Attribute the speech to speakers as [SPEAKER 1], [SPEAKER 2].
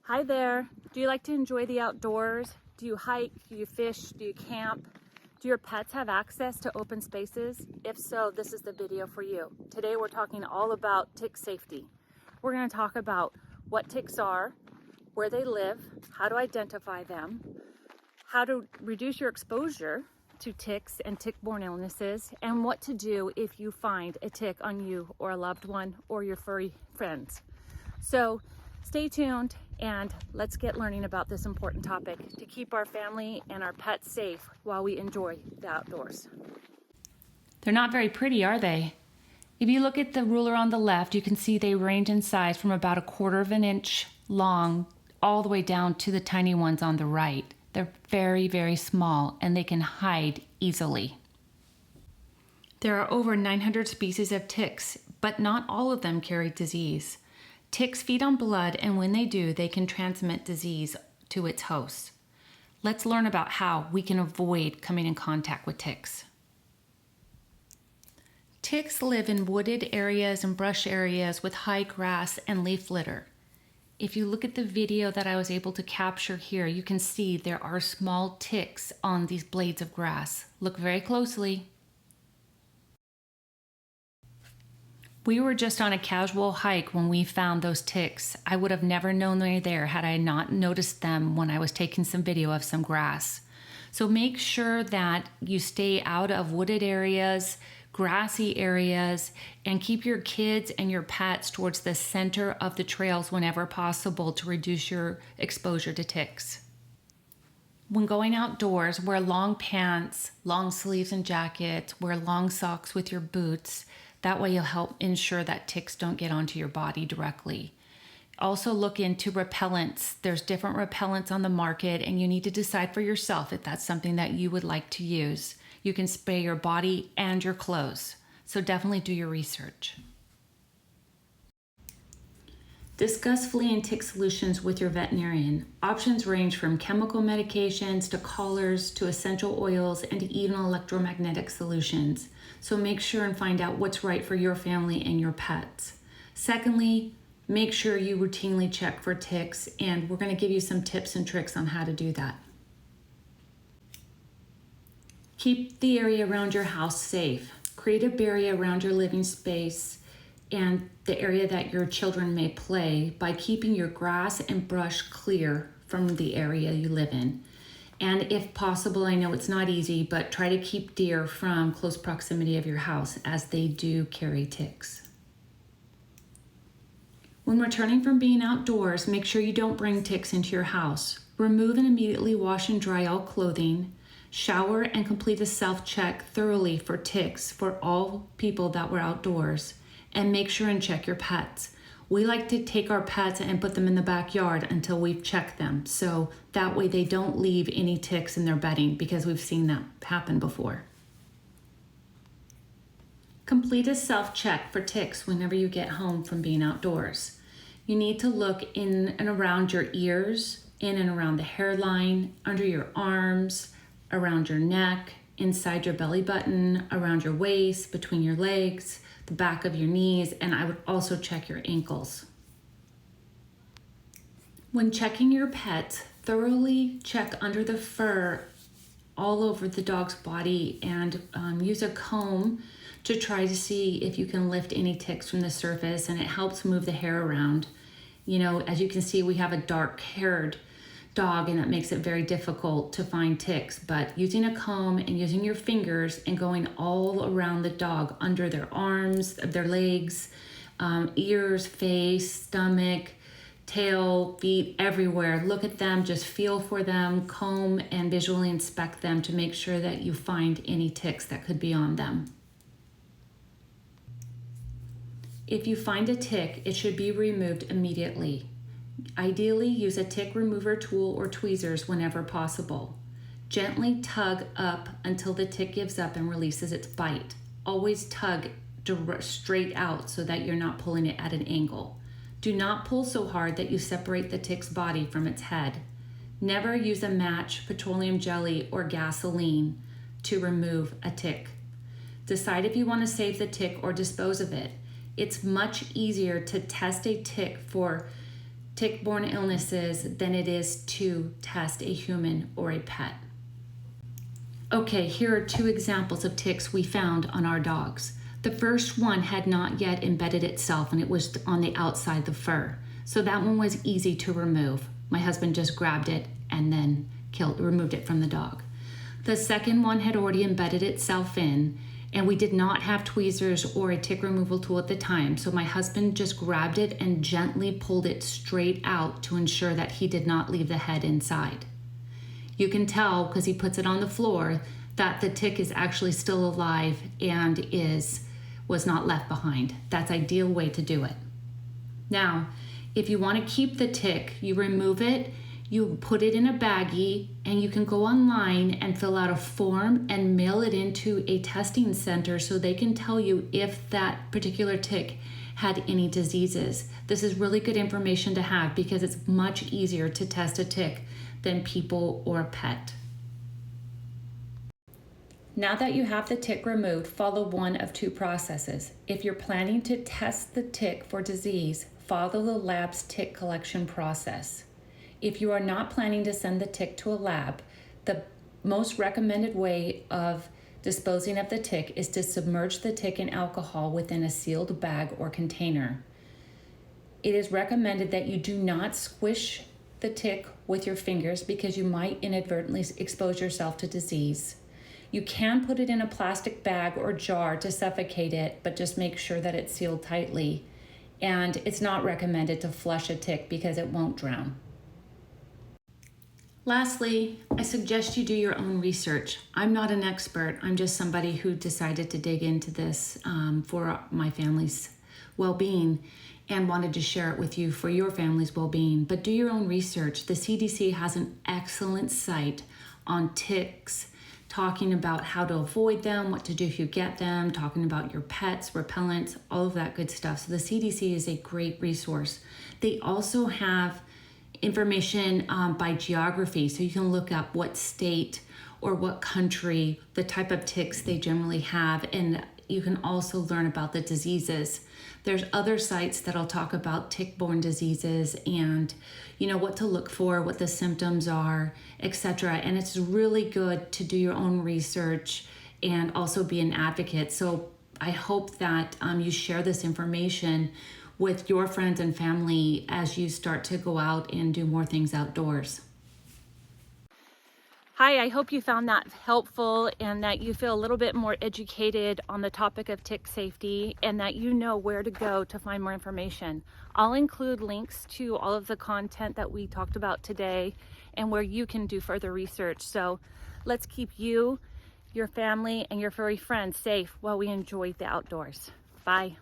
[SPEAKER 1] Hi there. Do you like to enjoy the outdoors? Do you hike? Do you fish? Do you camp? Do your pets have access to open spaces? If so, this is the video for you. Today we're talking all about tick safety. We're going to talk about what ticks are, where they live, how to identify them, how to reduce your exposure to ticks and tick-borne illnesses, and what to do if you find a tick on you or a loved one or your furry friends. So stay tuned and let's get learning about this important topic to keep our family and our pets safe while we enjoy the outdoors.
[SPEAKER 2] They're not very pretty, are they? If you look at the ruler on the left, you can see they range in size from about 1/4 of an inch long all the way down to the tiny ones on the right. They're very, very small and they can hide easily. There are over 900 species of ticks, but not all of them carry disease. Ticks feed on blood, and when they do, they can transmit disease to its host. Let's learn about how we can avoid coming in contact with ticks. Ticks live in wooded areas and brush areas with high grass and leaf litter. If you look at the video that I was able to capture here, you can see there are small ticks on these blades of grass. Look very closely. We were just on a casual hike when we found those ticks. I would have never known they were there had I not noticed them when I was taking some video of some grass. So make sure that you stay out of wooded areas, grassy areas, and keep your kids and your pets towards the center of the trails whenever possible to reduce your exposure to ticks. When going outdoors, wear long pants, long sleeves and jackets, wear long socks with your boots. That way you'll help ensure that ticks don't get onto your body directly. Also look into repellents. There's different repellents on the market and you need to decide for yourself if that's something that you would like to use. You can spray your body and your clothes, so definitely do your research. Discuss flea and tick solutions with your veterinarian. Options range from chemical medications to collars to essential oils and even electromagnetic solutions. So make sure and find out what's right for your family and your pets. Secondly, make sure you routinely check for ticks, and we're going to give you some tips and tricks on how to do that. Keep the area around your house safe. Create a barrier around your living space and the area that your children may play by keeping your grass and brush clear from the area you live in. And if possible, I know it's not easy, but try to keep deer from close proximity of your house as they do carry ticks. When returning from being outdoors, make sure you don't bring ticks into your house. Remove and immediately wash and dry all clothing. Shower and complete a self-check thoroughly for ticks for all people that were outdoors. And make sure and check your pets. We like to take our pets and put them in the backyard until we've checked them. So that way they don't leave any ticks in their bedding, because we've seen that happen before. Complete a self-check for ticks whenever you get home from being outdoors. You need to look in and around your ears, in and around the hairline, under your arms, around your neck, inside your belly button, around your waist, between your legs, the back of your knees, and I would also check your ankles. When checking your pets, thoroughly check under the fur all over the dog's body and use a comb to try to see if you can lift any ticks from the surface, and it helps move the hair around. You know, as you can see, we have a dark-haired dog and that makes it very difficult to find ticks, but using a comb and using your fingers and going all around the dog, under their arms, their legs, ears, face, stomach, tail, feet, everywhere. Look at them, just feel for them, comb and visually inspect them to make sure that you find any ticks that could be on them. If you find a tick, it should be removed immediately. Ideally, use a tick remover tool or tweezers whenever possible. Gently tug up until the tick gives up and releases its bite. Always tug straight out so that you're not pulling it at an angle. Do not pull so hard that you separate the tick's body from its head. Never use a match, petroleum jelly, or gasoline to remove a tick. Decide if you want to save the tick or dispose of it. It's much easier to test a tick for tick-borne illnesses than it is to test a human or a pet. Okay, here are 2 examples of ticks we found on our dogs. The first one had not yet embedded itself and it was on the outside of the fur. So that one was easy to remove. My husband just grabbed it and then removed it from the dog. The second one had already embedded itself in, and we did not have tweezers or a tick removal tool at the time. So my husband just grabbed it and gently pulled it straight out to ensure that he did not leave the head inside. You can tell because he puts it on the floor that the tick is actually still alive and was not left behind. That's an ideal way to do it. Now, if you want to keep the tick, you remove it, you put it in a baggie, and you can go online and fill out a form and mail it into a testing center so they can tell you if that particular tick had any diseases. This is really good information to have because it's much easier to test a tick than people or a pet. Now that you have the tick removed, follow one of 2 processes. If you're planning to test the tick for disease, follow the lab's tick collection process. If you are not planning to send the tick to a lab, the most recommended way of disposing of the tick is to submerge the tick in alcohol within a sealed bag or container. It is recommended that you do not squish the tick with your fingers because you might inadvertently expose yourself to disease. You can put it in a plastic bag or jar to suffocate it, but just make sure that it's sealed tightly. And it's not recommended to flush a tick because it won't drown. Lastly, I suggest you do your own research. I'm not an expert. I'm just somebody who decided to dig into this for my family's well-being and wanted to share it with you for your family's well-being. But do your own research. The CDC has an excellent site on ticks, talking about how to avoid them, what to do if you get them, talking about your pets, repellents, all of that good stuff. So the CDC is a great resource. They also have information by geography, so you can look up what state or what country, the type of ticks they generally have, and you can also learn about the diseases. There's other sites that'll talk about tick-borne diseases and what to look for, what the symptoms are, etc. And it's really good to do your own research and also be an advocate. So I hope that you share this information with your friends and family as you start to go out and do more things outdoors.
[SPEAKER 1] Hi, I hope you found that helpful and that you feel a little bit more educated on the topic of tick safety and that you know where to go to find more information. I'll include links to all of the content that we talked about today and where you can do further research. So let's keep you, your family, and your furry friends safe while we enjoy the outdoors. Bye.